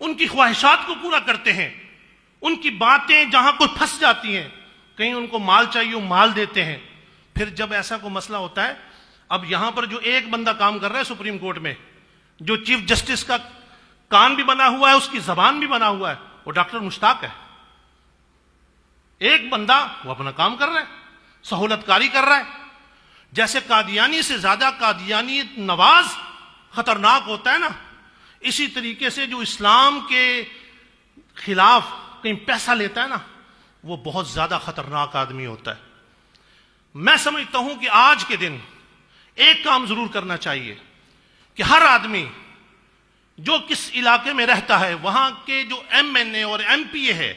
ان کی خواہشات کو پورا کرتے ہیں، ان کی باتیں جہاں کوئی پھنس جاتی ہیں، کہیں ان کو مال چاہیے وہ مال دیتے ہیں. پھر جب ایسا کوئی مسئلہ ہوتا ہے، اب یہاں پر جو ایک بندہ کام کر رہا ہے سپریم کورٹ میں، جو چیف جسٹس کا کان بھی بنا ہوا ہے، اس کی زبان بھی بنا ہوا ہے، وہ ڈاکٹر مشتاق ہے. ایک بندہ وہ اپنا کام کر رہا ہے، سہولت کاری کر رہا ہے. جیسے قادیانی سے زیادہ قادیانی نواز خطرناک ہوتا ہے نا، اسی طریقے سے جو اسلام کے خلاف کہیں پیسہ لیتا ہے نا، وہ بہت زیادہ خطرناک آدمی ہوتا ہے. میں سمجھتا ہوں کہ آج کے دن ایک کام ضرور کرنا چاہیے کہ ہر آدمی جو کس علاقے میں رہتا ہے، وہاں کے جو MNA اور MP ہے،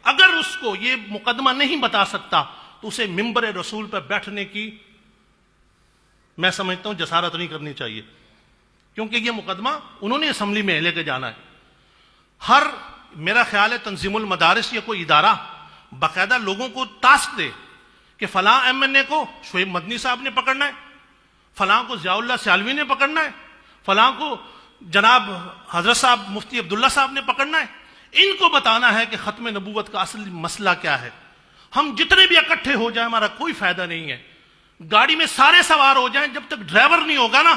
اگر اس کو یہ مقدمہ نہیں بتا سکتا تو اسے ممبر رسول پر بیٹھنے کی میں سمجھتا ہوں جسارت نہیں کرنی چاہیے، کیونکہ یہ مقدمہ انہوں نے اسمبلی میں لے کے جانا ہے. میرا خیال ہے تنظیم المدارس یا کوئی ادارہ باقاعدہ لوگوں کو ٹاسک دے کہ فلاں MNA کو شعیب مدنی صاحب نے پکڑنا ہے، فلاں کو ضیاء اللہ سیالوی نے پکڑنا ہے، فلاں کو جناب حضرت صاحب مفتی عبداللہ صاحب نے پکڑنا ہے. ان کو بتانا ہے کہ ختم نبوت کا اصل مسئلہ کیا ہے. ہم جتنے بھی اکٹھے ہو جائیں ہمارا کوئی فائدہ نہیں ہے. گاڑی میں سارے سوار ہو جائیں، جب تک ڈرائیور نہیں ہوگا نا،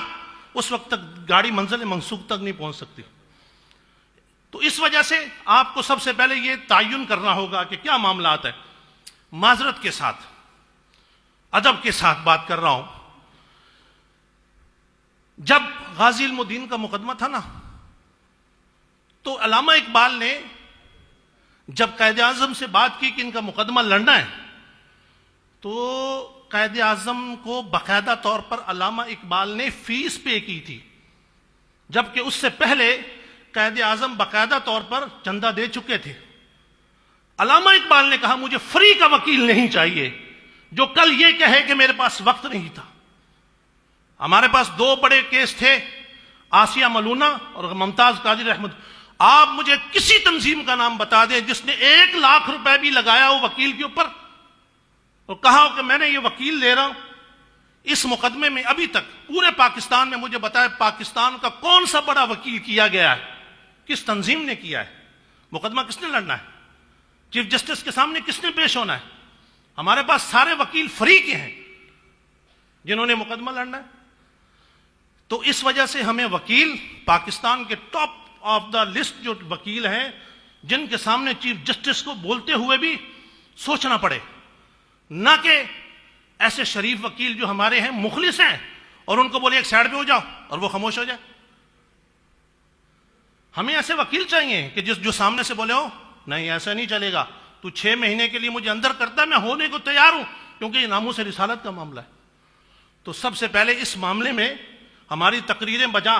اس وقت تک گاڑی منزل منصوب تک نہیں پہنچ سکتی. تو اس وجہ سے آپ کو سب سے پہلے یہ تعین کرنا ہوگا کہ کیا معاملات ہیں. معذرت کے ساتھ، ادب کے ساتھ بات کر رہا ہوں. جب غازی علم الدین کا مقدمہ تھا نا، تو علامہ اقبال نے جب قائد اعظم سے بات کی کہ ان کا مقدمہ لڑنا ہے، تو قائد اعظم کو باقاعدہ طور پر علامہ اقبال نے فیس پے کی تھی، جبکہ اس سے پہلے قائد اعظم باقاعدہ طور پر چندہ دے چکے تھے. علامہ اقبال نے کہا مجھے فری کا وکیل نہیں چاہیے جو کل یہ کہے کہ میرے پاس وقت نہیں تھا. ہمارے پاس 2 بڑے کیس تھے، آسیہ ملونہ اور ممتاز قادری رحمت. آپ مجھے کسی تنظیم کا نام بتا دیں جس نے 1 لاکھ روپے بھی لگایا ہو وکیل کے اوپر اور کہا ہو کہ میں نے یہ وکیل لے رہا ہوں. اس مقدمے میں ابھی تک پورے پاکستان میں مجھے بتایا پاکستان کا کون سا بڑا وکیل کیا گیا ہے، کس تنظیم نے کیا ہے، مقدمہ کس نے لڑنا ہے، چیف جسٹس کے سامنے کس نے پیش ہونا ہے. ہمارے پاس سارے وکیل فری کے ہیں جنہوں نے مقدمہ لڑنا ہے. تو اس وجہ سے ہمیں وکیل پاکستان کے ٹاپ آف دا لسٹ جو وکیل ہیں، جن کے سامنے چیف جسٹس کو بولتے ہوئے بھی سوچنا پڑے، نہ کہ ایسے شریف وکیل جو ہمارے ہیں مخلص ہیں اور ان کو بولے ایک سائڈ پہ ہو جاؤ اور وہ خاموش ہو جائے. ہمیں ایسے وکیل چاہیے کہ جو سامنے سے بولے ہو نہیں ایسا نہیں چلے گا، تو 6 مہینے کے لیے مجھے اندر کرتا ہے، میں ہونے کو تیار ہوں، کیونکہ یہ ناموس رسالت کا معاملہ ہے. تو سب سے پہلے اس معاملے میں ہماری تقریریں بجا،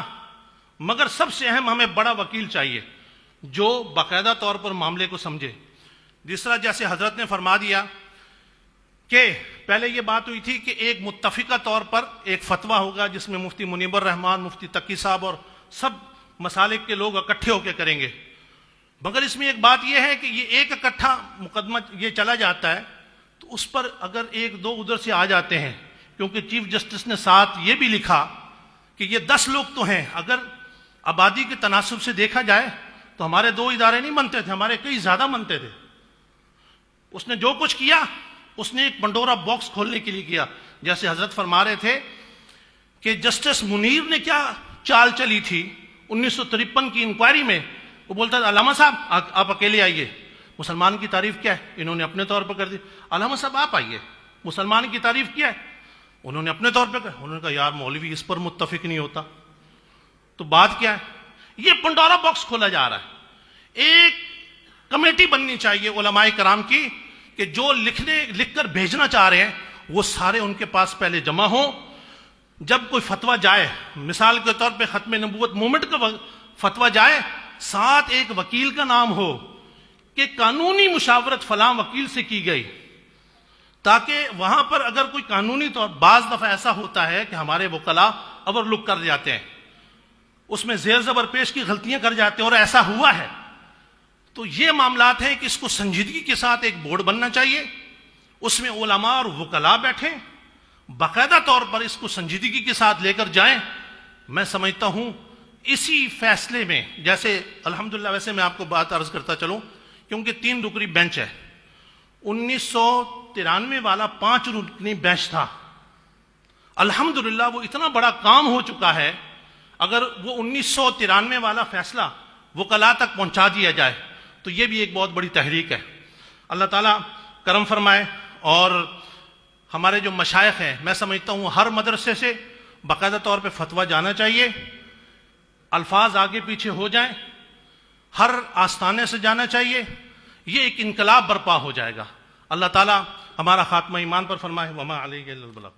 مگر سب سے اہم ہمیں بڑا وکیل چاہیے جو باقاعدہ طور پر معاملے کو سمجھے. دوسرا، جیسے حضرت نے فرما دیا کہ پہلے یہ بات ہوئی تھی کہ ایک متفقہ طور پر ایک فتویٰ ہوگا جس میں مفتی منیب الرحمان، مفتی تقی صاحب اور سب مسالک کے لوگ اکٹھے ہو کے کریں گے. مگر اس میں ایک بات یہ ہے کہ یہ ایک اکٹھا مقدمہ یہ چلا جاتا ہے تو اس پر اگر 1-2 ادھر سے آ جاتے ہیں، کیونکہ چیف جسٹس نے ساتھ یہ بھی لکھا کہ یہ 10 لوگ تو ہیں، اگر آبادی کے تناسب سے دیکھا جائے تو ہمارے 2 ادارے نہیں بنتے تھے، ہمارے کئی زیادہ بنتے تھے. اس نے جو کچھ کیا اس نے ایک پنڈورا باکس کھولنے کے لیے کیا. جیسے حضرت فرما رہے تھے کہ جسٹس منیر نے کیا چال چلی تھی 1953 کی انکوائری میں. وہ بولتا تھا علامہ صاحب آپ اکیلے آئیے، مسلمان کی تعریف کیا ہے، انہوں نے اپنے طور پر کر دی. علامہ صاحب آپ آئیے، مسلمان کی تعریف کیا ہے، انہوں نے اپنے طور پہ کہا. انہوں نے کہا یار مولوی اس پر متفق نہیں ہوتا، تو بات کیا ہے. یہ پنڈورا باکس کھولا جا رہا ہے. ایک کمیٹی بننی چاہیے علماء کرام کی کہ جو لکھ کر بھیجنا چاہ رہے ہیں وہ سارے ان کے پاس پہلے جمع ہوں. جب کوئی فتویٰ جائے، مثال کے طور پہ ختم نبوت مومنٹ کا فتویٰ جائے، ساتھ ایک وکیل کا نام ہو کہ قانونی مشاورت فلاں وکیل سے کی گئی، تاکہ وہاں پر اگر کوئی قانونی طور، بعض دفعہ ایسا ہوتا ہے کہ ہمارے وکلاء اوور لک کر جاتے ہیں، اس میں زیر زبر پیش کی غلطیاں کر جاتے ہیں، اور ایسا ہوا ہے. تو یہ معاملات ہیں کہ اس کو سنجیدگی کے ساتھ ایک بورڈ بننا چاہیے، اس میں علماء اور وکلاء بیٹھیں، باقاعدہ طور پر اس کو سنجیدگی کے ساتھ لے کر جائیں. میں سمجھتا ہوں اسی فیصلے میں جیسے الحمدللہ، ویسے میں آپ کو بات عرض کرتا چلوں کیونکہ 3 رکنی بینچ ہے، 1993 والا 5 رکنی بینچ تھا، الحمدللہ وہ اتنا بڑا کام ہو چکا ہے، اگر وہ 1993 والا فیصلہ وکلاء تک پہنچا دیا جائے تو یہ بھی ایک بہت بڑی تحریک ہے۔ اللہ تعالیٰ کرم فرمائے، اور ہمارے جو مشائخ ہیں، میں سمجھتا ہوں ہر مدرسے سے باقاعدہ طور پہ فتویٰ جانا چاہیے، الفاظ آگے پیچھے ہو جائیں، ہر آستانے سے جانا چاہیے، یہ ایک انقلاب برپا ہو جائے گا۔ اللہ تعالیٰ ہمارا خاتمہ ایمان پر فرمائے۔ وما علیہ الا البلاغ۔